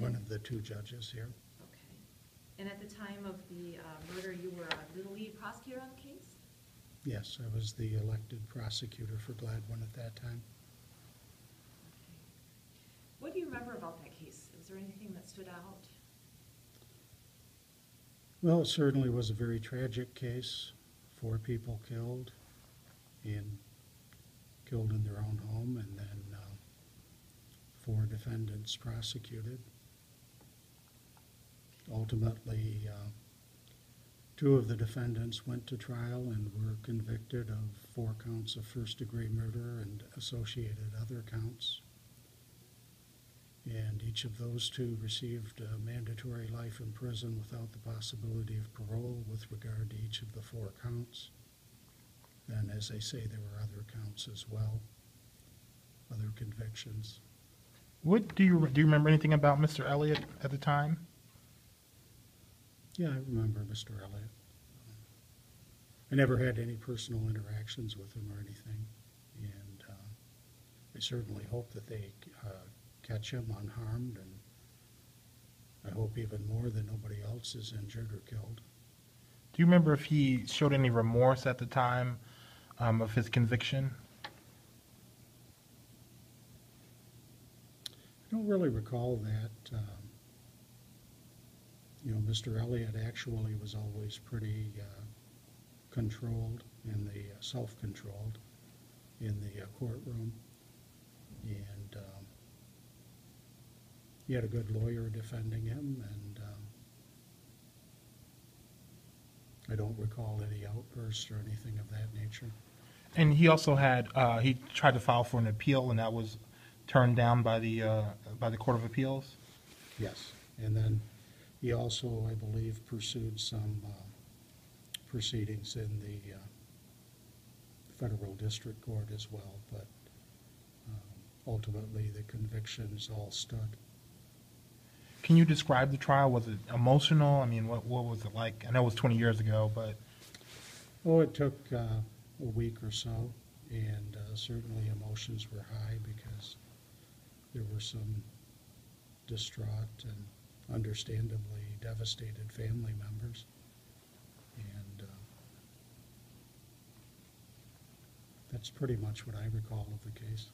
one of the two judges here. Okay. And at the time of the murder, you were the lead prosecutor on the case? Yes, I was the elected prosecutor for Gladwin at that time. Okay. What do you remember about that case? Was there anything that stood out? Well, it certainly was a very tragic case. 4 people killed in their own home, and then 4 defendants prosecuted. Ultimately, 2 of the defendants went to trial and were convicted of 4 counts of first-degree murder and associated other counts. And each of those 2 received mandatory life in prison without the possibility of parole with regard to each of the 4 counts. And as I say, there were other counts as well, other convictions. What do you remember anything about Mr. Elliot at the time? Yeah, I remember Mr. Elliot. I never had any personal interactions with him or anything, and I certainly hope that they catch him unharmed, and I hope even more that nobody else is injured or killed. Do you remember if he showed any remorse at the time of his conviction? I don't really recall that. Mr. Elliot actually was always pretty controlled in the self-controlled in the courtroom, and he had a good lawyer defending him, and I don't recall any outbursts or anything of that nature. And he also had he tried to file for an appeal, and that was turned down by the Court of Appeals. Yes, and then he also, I believe, pursued some proceedings in the federal district court as well, but ultimately the convictions all stood. Can you describe the trial? Was it emotional? I mean, what was it like? I know it was 20 years ago, but... Oh, it took a week or so, and certainly emotions were high because there were some distraught and understandably devastated family members, and that's pretty much what I recall of the case.